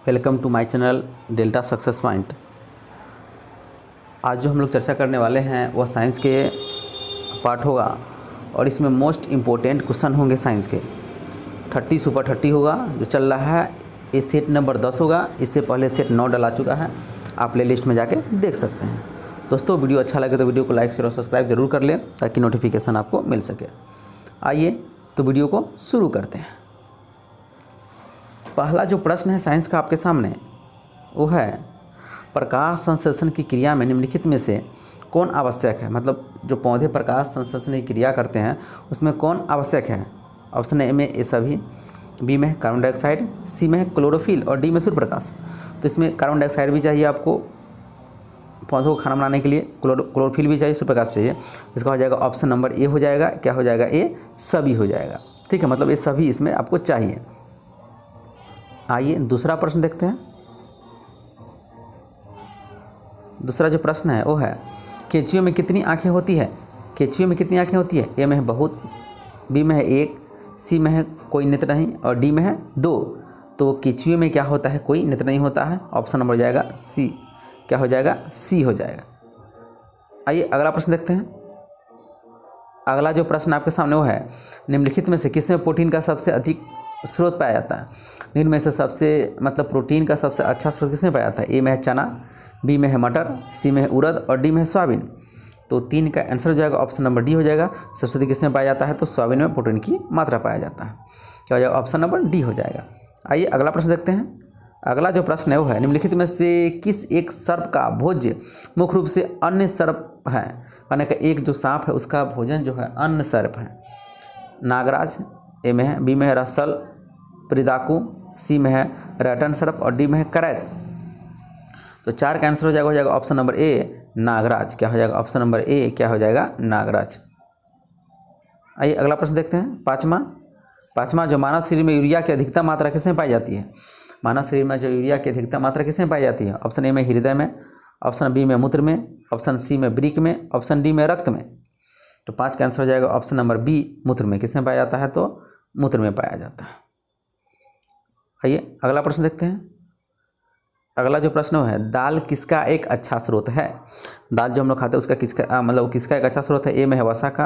Welcome to my channel delta success point. आज जो हम लोग चर्चा करने वाले हैं वह साइंस के पार्ट होगा और इसमें मोस्ट इम्पोर्टेंट क्वेश्चन होंगे साइंस के। 30 सुपर 30 होगा जो चल रहा है, ये सेट नंबर 10 होगा। इससे पहले सेट 9 डला चुका है, आप प्ले लिस्ट में जाके देख सकते हैं। दोस्तों वीडियो अच्छा लगे तो वीडियो को लाइक शेयर और सब्सक्राइब जरूर कर लें ताकि नोटिफिकेशन आपको मिल सके। आइए तो वीडियो को शुरू करते हैं। पहला जो प्रश्न है साइंस का आपके सामने वो है, प्रकाश संश्लेषण की क्रिया में निम्नलिखित में से कौन आवश्यक है। मतलब जो पौधे प्रकाश संश्लेषण की क्रिया करते हैं उसमें कौन आवश्यक है। ऑप्शन ए में ये सभी, बी में कार्बन डाइऑक्साइड, सी में क्लोरोफिल और डी में सूर्य प्रकाश। तो इसमें कार्बन डाइऑक्साइड भी चाहिए आपको पौधों को खाना बनाने के लिए, क्लोरोफिल भी चाहिए, सूर्य प्रकाश चाहिए। इसका हो जाएगा ऑप्शन नंबर ए हो जाएगा। क्या हो जाएगा? ए सभी हो जाएगा। ठीक है, मतलब ये सभी इसमें आपको चाहिए। आइए दूसरा प्रश्न देखते हैं। दूसरा जो प्रश्न है वो है, केंचुए में कितनी आंखें होती है। केंचुए में कितनी आंखें होती है। ए में है बहुत, बी में है एक, सी में है कोई नेत्र नहीं और डी में है 2। तो केंचुए में क्या होता है? कोई नेत्र नहीं होता है। ऑप्शन नंबर जाएगा सी। क्या हो जाएगा? सी हो जाएगा। आइए अगला प्रश्न देखते हैं। अगला जो प्रश्न आपके सामने वो है, निम्नलिखित में से किसमें प्रोटीन का सबसे अधिक स्रोत पाया जाता है। निम्न में से सबसे मतलब प्रोटीन का सबसे अच्छा स्रोत किसमें पाया जाता है। ए में है चना, बी में है मटर, सी में है उड़द और डी में है सोयाबीन। तो 3 का आंसर हो जाएगा ऑप्शन नंबर डी हो जाएगा। सबसे अधिक किसमें पाया जाता है? तो सोयाबीन में प्रोटीन की मात्रा पाया जाता है। क्या हो जाएगा? ऑप्शन नंबर डी हो जाएगा। आइए अगला प्रश्न देखते हैं। अगला जो प्रश्न है वो है, निम्नलिखित में से किस एक सर्प का भोज्य मुख्य रूप से अन्य सर्प है। यानी कि एक जो सांप है उसका भोजन जो है अन्य सर्प है। नागराज ए में है, बी में है रसल परिदाकू, सी में है रैटन सर्प और डी में है करैत। तो 4 का आंसर हो जाएगा ऑप्शन नंबर ए नागराज। क्या हो जाएगा? ऑप्शन नंबर ए क्या हो जाएगा? नागराज। आइए अगला प्रश्न देखते हैं। पाँचवा जो मानव शरीर में यूरिया की अधिकतम मात्रा किसमें पाई जाती है। मानव शरीर में जो यूरिया की अधिकतम मात्रा किसमें पाई जाती है। ऑप्शन ए में हृदय में, ऑप्शन बी में मूत्र में, ऑप्शन सी में वृक्क में, ऑप्शन डी में रक्त में। तो 5 का आंसर हो जाएगा ऑप्शन नंबर बी मूत्र में। किसमें पाया जाता है? तो मूत्र में पाया जाता है। आइए अगला प्रश्न देखते हैं। अगला जो प्रश्न है, दाल किसका एक अच्छा स्रोत है। दाल जो हम लोग खाते हैं उसका किसका एक अच्छा स्रोत है। ए में है वसा का,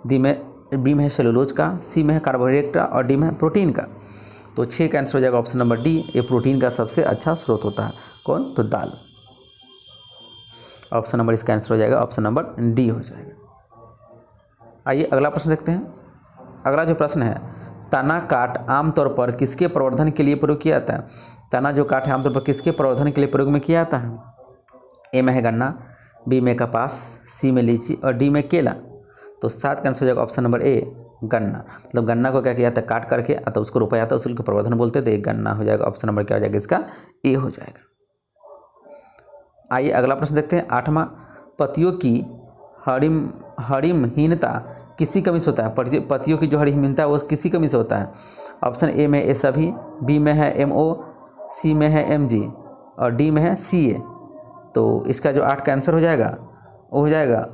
बी में है सेलुलोज का, सी में है कार्बोहाइड्रेट का और डी में है प्रोटीन का। तो 6 का आंसर हो जाएगा ऑप्शन नंबर डी। ये प्रोटीन का सबसे अच्छा स्रोत होता है। कौन? तो दाल। ऑप्शन नंबर इसका आंसर हो जाएगा ऑप्शन नंबर डी हो जाएगा। आइए अगला प्रश्न देखते हैं। अगला जो प्रश्न है, तना काट आमतौर पर किसके प्रवर्धन के लिए प्रयोग किया जाता है। तना जो काट है आमतौर पर किसके प्रवर्धन के लिए प्रयोग में किया जाता है। ए में है गन्ना, बी में कपास, सी में लीची और डी में केला। तो 7 का आंसर हो जाएगा ऑप्शन नंबर ए गन्ना। मतलब गन्ना को क्या किया जाता है? काट करके तो उसको रोपा जाता है, उसको प्रवर्धन बोलते थे। गन्ना हो जाएगा। ऑप्शन नंबर क्या हो जाएगा? इसका ए हो जाएगा। आइए अगला प्रश्न देखते हैं। 8वां, पतियों की हरिमहीनता किसी कमी से होता है। पतियों की जो हरिमहीनता है वो किसी कमी से होता है। ऑप्शन ए में ए सभी, बी में है MO, सी में है MG और डी में है CA। तो इसका जो 8 का आंसर हो जाएगा वो हो जाएगा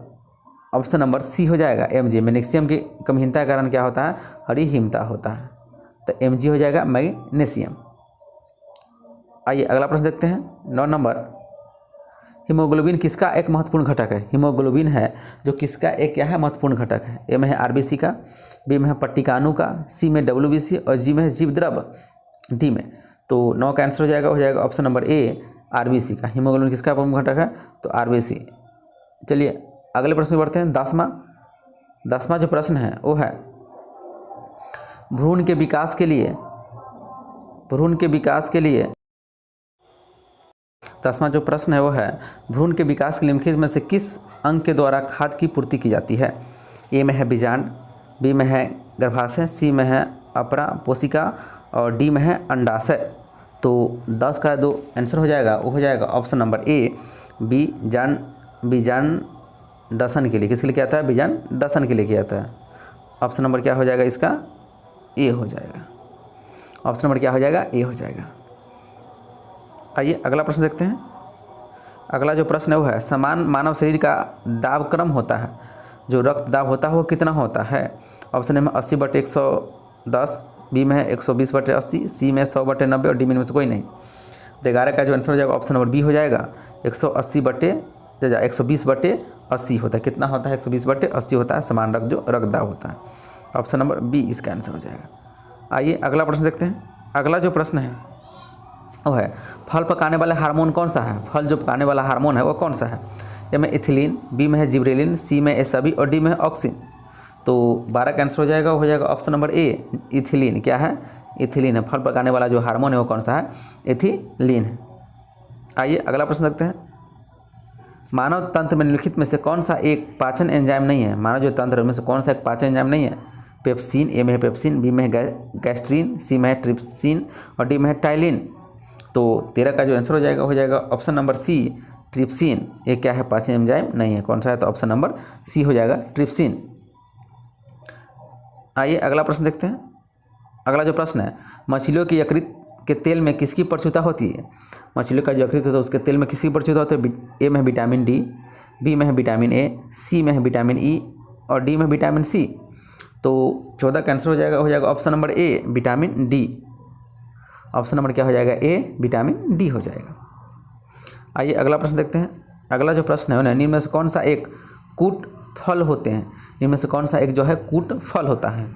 ऑप्शन नंबर सी हो जाएगा MG। मैग्नीशियम की कमहीनता के कारण क्या होता है? हरिहीनता होता है। तो MG हो जाएगा मैग्नीशियम। आइए अगला प्रश्न देखते हैं। 9 नंबर, हीमोग्लोबिन किसका एक महत्वपूर्ण घटक है। हीमोग्लोबिन है जो किसका एक क्या है? महत्वपूर्ण घटक है। ए में है RBC का, बी में है पट्टिकाणु का, सी में WBC और जी में है जीव द्रव, डी में। तो 9 का आंसर हो जाएगा ऑप्शन नंबर ए RBC का। हीमोग्लोबिन किसका प्रमुख घटक है? तो RBC। चलिए अगले प्रश्न में बढ़ते हैं। 10वां जो प्रश्न है वो है, भ्रूण के विकास के लिए 10वां जो प्रश्न है वो है, भ्रूण के विकास के लिए निम्नलिखित में से किस अंग के द्वारा खाद्य की पूर्ति की जाती है। ए में है बीजांड, बी में है गर्भाशय, सी में है अपरा पोषिका और डी में है अंडाशय। तो 10 का जो आंसर हो जाएगा वो हो जाएगा ऑप्शन नंबर ए बीजांडसन के लिए। किसके लिए किया जाता है? बीजांडसन के लिए किया जाता है। ऑप्शन नंबर क्या हो जाएगा? इसका ए हो जाएगा। ऑप्शन नंबर क्या हो जाएगा? ए हो जाएगा। आइए अगला प्रश्न देखते हैं। अगला जो प्रश्न है वो है, समान मानव शरीर का दाब क्रम होता है। जो रक्त दाब होता है वो कितना होता है। ऑप्शन ए में 80/110, बी में है 120/80, सी में 100/90 और डी में से कोई नहीं। तो 11 का जो आंसर हो जाएगा ऑप्शन नंबर बी हो जाएगा। 120/80 होता है। कितना होता है? 120/80 होता है, समान रग जो रगदा होता है। ऑप्शन नंबर बी इसका आंसर हो जाएगा। आइए अगला प्रश्न देखते हैं। अगला जो प्रश्न है वो है फल पकाने वाला हार्मोन कौन सा है? फल जो पकाने वाला हार्मोन है वो कौन सा है? ए में इथिलीन, बी में है जिब्रेलिन, सी में एसबी और डी में है ऑक्सिन। तो 12 का आंसर हो जाएगा ऑप्शन नंबर ए इथिलीन। क्या है? इथिलीन है। फल पकाने वाला जो हार्मोन है वो कौन सा है? इथिलीन है। आइए अगला प्रश्न देखते हैं। मानव तंत्र में निम्नलिखित में से कौन सा एक पाचन एंजाइम नहीं है? मानव जो तंत्र में से कौन सा एक पाचन एंजाइम नहीं है? पेप्सिन, ए में है पेप्सिन, बी में है गैस्ट्रीन, सी में है ट्रिप्सिन और डी में है टाइलिन। तो 13 का जो आंसर हो जाएगा ऑप्शन नंबर सी ट्रिप्सिन। ये क्या है? पाचन एंजाइम नहीं है। कौन सा है? तो ऑप्शन नंबर सी हो जाएगा ट्रिप्सिन। आइए अगला प्रश्न देखते हैं। अगला जो प्रश्न है मछलियों की यकृत के तेल में किसकी प्रचुरता होती है? मछलियों का जो यकृत होता है उसके तेल में किसकी प्रचुरता होती है? ए में है विटामिन डी, बी में है विटामिन ए, सी में है विटामिन ई और डी में विटामिन सी। तो 14 का आंसर हो जाएगा option number A vitamin D. Option number क्या हो जाएगा? ए विटामिन डी हो जाएगा। आइए अगला प्रश्न देखते हैं। अगला जो प्रश्न है निम्न में से कौन सा एक कूट फल होते हैं? निम्न में से कौन सा एक जो है कूट फल होता है?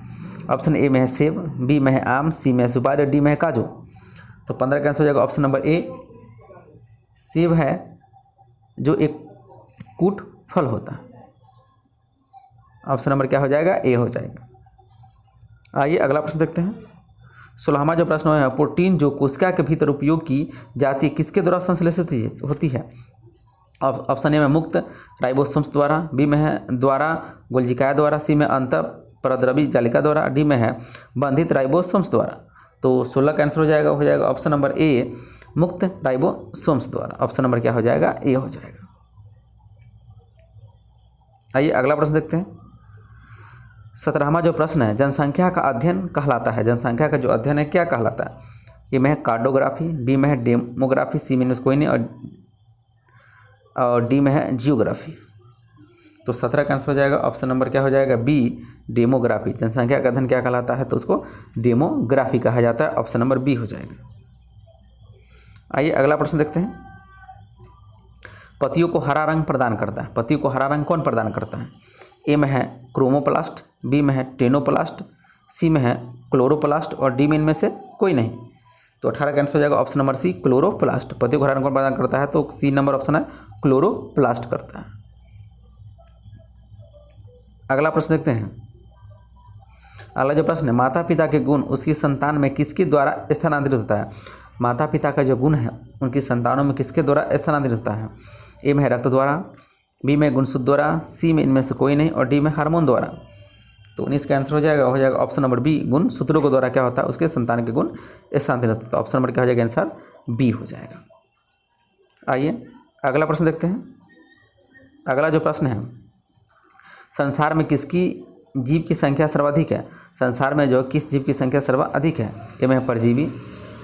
ऑप्शन ए में है सेब, बी में है आम, सी में है सुपारी और डी में है काजू। तो 15 का आंसर हो जाएगा ऑप्शन नंबर ए सेब है जो एक कूट फल होता है। ऑप्शन नंबर क्या हो जाएगा? ए हो जाएगा। आइए अगला प्रश्न देखते हैं। 16वां जो प्रश्न है प्रोटीन जो कोशिका के भीतर उपयोग की जाती है किसके द्वारा संश्लेषित होती है? ऑप्शन ए में मुक्त राइबोसोम्स द्वारा, बी में है द्वारा गोल्जिका द्वारा, सी में अंत परद्रवी जालिका द्वारा, डी में है बंधित राइबोसोम्स द्वारा। तो 16 का आंसर हो जाएगा ऑप्शन नंबर ए मुक्त राइबोसोम्स द्वारा। ऑप्शन नंबर क्या हो जाएगा? ए हो जाएगा। आइए अगला प्रश्न देखते हैं। 17वां जो प्रश्न है जनसंख्या का अध्ययन कहलाता है। जनसंख्या का जो अध्ययन है क्या कहलाता है? ए में है कार्डोग्राफी, बी में है डेमोग्राफी, सी में कोई नहीं और डी में है जियोग्राफी। तो 17 का आंसर हो जाएगा ऑप्शन नंबर क्या हो जाएगा? B demography. जनसंख्या का अध्ययन क्या कहलाता है? तो उसको डेमोग्राफी कहा जाता है। ऑप्शन नंबर बी हो जाएगा। आइए अगला प्रश्न देखते हैं। पत्तियों को हरा रंग प्रदान करता है। पत्तियों को हरा रंग कौन प्रदान करता है? ए में है क्रोमोप्लास्ट, बी में है टेनोप्लास्ट, सी में है क्लोरोप्लास्ट और डी में इनमें से कोई नहीं। तो 18 का आंसर हो जाएगा ऑप्शन नंबर सी क्लोरोप्लास्ट। पत्तियों को हरा रंग कौन प्रदान करता है? तो सी नंबर ऑप्शन है क्लोरोप्लास्ट करता है। अगला प्रश्न देखते हैं। अगला जो प्रश्न है माता पिता के गुण उसकी संतान में किसके द्वारा स्थानांतरित होता है? माता पिता का जो गुण है उनकी संतानों में किसके द्वारा स्थानांतरित होता है? ए में है रक्त द्वारा, बी में गुणसूत्र द्वारा, सी में इनमें से कोई नहीं और डी में हार्मोन द्वारा। तो 19 का आंसर हो जाएगा ऑप्शन नंबर बी गुणसूत्रों के द्वारा क्या होता है? उसके संतान के गुण स्थानांतरित होता है। तो ऑप्शन नंबर क्या हो जाएगा? आंसर बी हो जाएगा। आइए अगला प्रश्न देखते हैं। अगला जो प्रश्न है संसार में किसकी जीव की संख्या सर्वाधिक है? संसार में जो किस जीव की संख्या सर्वाधिक है? ए में है परजीवी,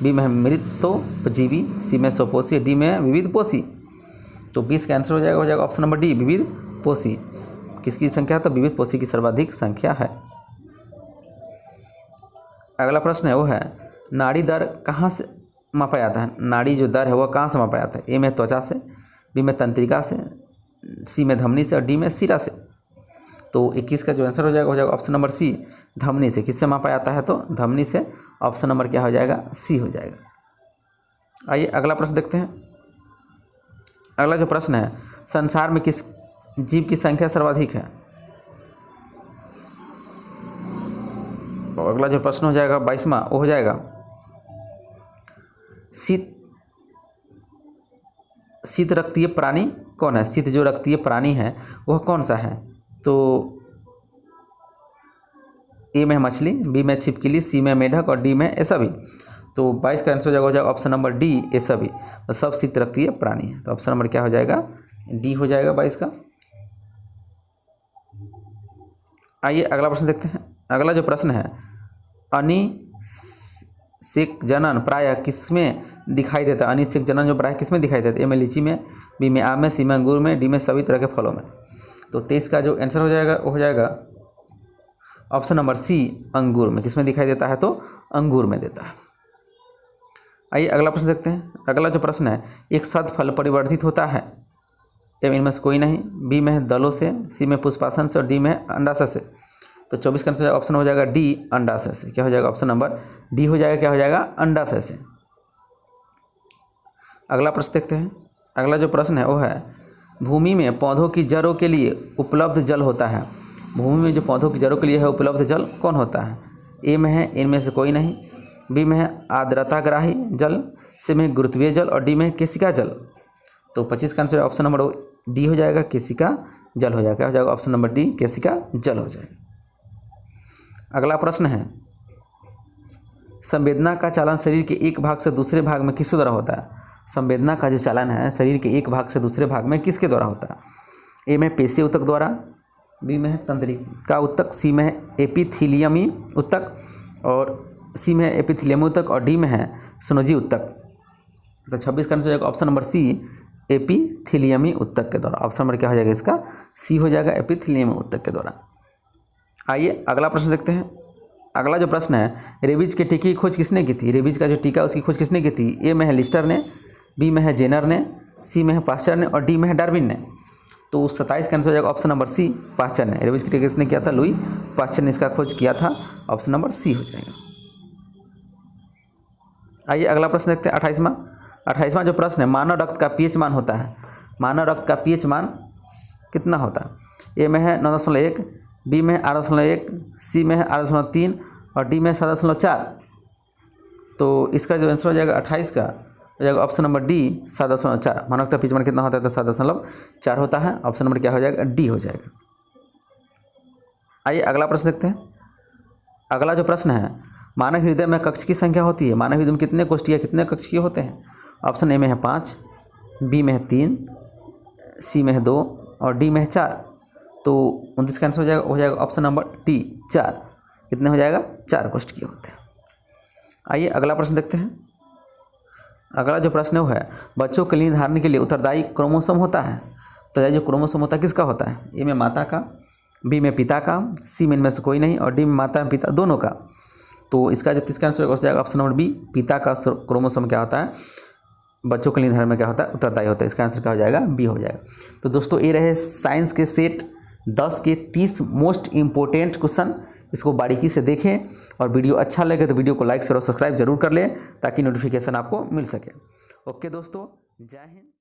बी में है मृतोपजीवी, सी में स्वपोषी, डी में है विविध पोषी। तो 20 का आंसर हो जाएगा ऑप्शन नंबर डी विविध पोषी। किसकी संख्या? तो विविध पोषी की सर्वाधिक संख्या है। अगला प्रश्न है वो है नाड़ी दर कहाँ से मापा जाता है? नाड़ी जो दर है वह कहाँ से मापा जाता है? ए में त्वचा से, बी में तंत्रिका से, सी में धमनी से और डी में सिरा से। तो 21 का जो आंसर हो जाएगा ऑप्शन नंबर सी धमनी से। किससे मापा जाता है? तो धमनी से। ऑप्शन नंबर क्या हो जाएगा? सी हो जाएगा। आइए अगला प्रश्न देखते हैं। अगला जो प्रश्न है संसार में किस जीव की संख्या सर्वाधिक है? और अगला जो प्रश्न हो जाएगा 22वां वो हो जाएगा शीत रक्तीय प्राणी कौन है? शीत जो रक्तीय प्राणी है वह कौन सा है? तो ए में है मछली, बी में छिपकली, सी में मेढक और डी में एसबी। तो 22 का आंसर हो जाएगा ऑप्शन नंबर डी एसबी। तो सब शीत रक्तीय प्राणी है। तो ऑप्शन नंबर क्या हो जाएगा? डी हो जाएगा 22 का। आइए अगला प्रश्न देखते हैं। अगला जो प्रश्न है अनिषेक जनन प्रायः किसमें दिखाई देता है? अनिषेक जनन जो प्रायः किसमें दिखाई देता है? ए में लीची में, बी में आम में, सी में अंगूर में, डी में सभी तरह के फलों में। तो 23 का जो आंसर हो जाएगा वो हो जाएगा ऑप्शन नंबर सी अंगूर में। किसमें दिखाई देता है? तो अंगूर में देता है। आइए अगला प्रश्न देखते हैं। अगला जो प्रश्न है, एक सदफल परिवर्धित होता है, ए इनमें से कोई नहीं, बी में है दलों से, सी में पुष्पासन से और डी में है अंडाशय से। तो 24 का आंसर ऑप्शन हो जाएगा डी अंडाशय से। क्या हो जाएगा? ऑप्शन नंबर डी हो जाएगा। क्या हो जाएगा? अंडाशय से। अगला प्रश्न देखते हैं। अगला जो प्रश्न है वो है, भूमि में पौधों की जड़ों के लिए उपलब्ध जल होता है। भूमि में जो पौधों की जड़ों के लिए है उपलब्ध जल कौन होता है? ए में है इनमें से कोई नहीं, बी में है आर्द्रताग्राही जल, सी में गुरुत्वीय जल और डी में है केशिका जल। तो 25 का आंसर ऑप्शन नंबर डी हो जाएगा, केशिका जल हो जाएगा। क्या हो जाएगा? ऑप्शन नंबर डी केशिका जल हो जाएगा। अगला प्रश्न है, संवेदना का चालन शरीर के एक भाग से दूसरे भाग में किसके द्वारा होता है? संवेदना का जो चालन है शरीर के एक भाग से दूसरे भाग में किसके द्वारा होता है? ए में पेशीय ऊतक द्वारा, बी में है तंत्रिका ऊतक, सी में है एपिथीलियमी ऊतक और सी में है एपिथीलियमी ऊतक और डी में है स्नोजी ऊतक। तो 26 का आंसर हो जाएगा ऑप्शन नंबर सी एपिथीलियमी ऊतक के द्वारा। ऑप्शन नंबर क्या हो जाएगा इसका? सी हो जाएगा, एपिथीलियमी ऊतक के द्वारा। आइए अगला प्रश्न देखते हैं। अगला जो प्रश्न है, रेबीज के टीके की खोज किसने की थी? रेबीज का जो टीका उसकी खोज किसने की थी? ए में है लिस्टर ने, बी में है जेनर ने, सी में है पास्चर ने और डी में है डार्विन ने। तो 27 का आंसर हो जाएगा ऑप्शन नंबर सी पास्चर ने। रेबीज के टीका किसने किया था? लुई पास्चर ने इसका खोज किया था। ऑप्शन नंबर सी हो जाएगा। आइए अगला प्रश्न देखते हैं। 28वां जो प्रश्न है, मानव रक्त का पीएच मान होता है। मानव रक्त का पीएच मान कितना होता है? ए में है 9.1, बी में है 8.1, सी में है 8.3 और डी में है 7.4। तो इसका जो आंसर हो जाएगा 28 का हो जाएगा ऑप्शन नंबर डी 7.4। मानव का पीएच मान कितना होता है? तो 7.4 होता है। ऑप्शन नंबर क्या हो जाएगा? डी हो जाएगा। आइए अगला प्रश्न देखते हैं। अगला जो प्रश्न है, मानव हृदय में कक्ष की संख्या होती है। मानव हृदय में कितने कोष्ठीय कितने कक्षीय होते हैं? ऑप्शन ए में है 5, बी में है 3, सी में है 2 और डी में है 4। तो 29 का आंसर हो जाएगा ऑप्शन नंबर डी 4। कितने हो जाएगा? 4 कोष्ठीय होते हैं। आइए अगला प्रश्न देखते हैं। अगला जो प्रश्न है वो है, बच्चों के लिंग धारण के लिए उत्तरदायी क्रोमोसोम होता है। तो जो क्रोमोसोम होता है किसका होता है? ए में माता का, बी में पिता का, सी में इनमें से कोई नहीं और डी में माता पिता दोनों का। तो इसका जो 30 का आंसर हो जाएगा ऑप्शन नंबर बी, पिता का क्रोमोसोम क्या होता है? बच्चों के लिंग धारण में क्या होता है? उत्तरदायी होता है। इसका आंसर क्या हो जाएगा? बी हो जाएगा। तो दोस्तों ये रहे साइंस के सेट 10 के 30 मोस्ट इम्पोर्टेंट क्वेश्चन। इसको बारीकी से देखें और वीडियो अच्छा लगे तो वीडियो को लाइक शेयर और सब्सक्राइब जरूर कर लें ताकि नोटिफिकेशन आपको मिल सके। ओके दोस्तों, जय हिंद।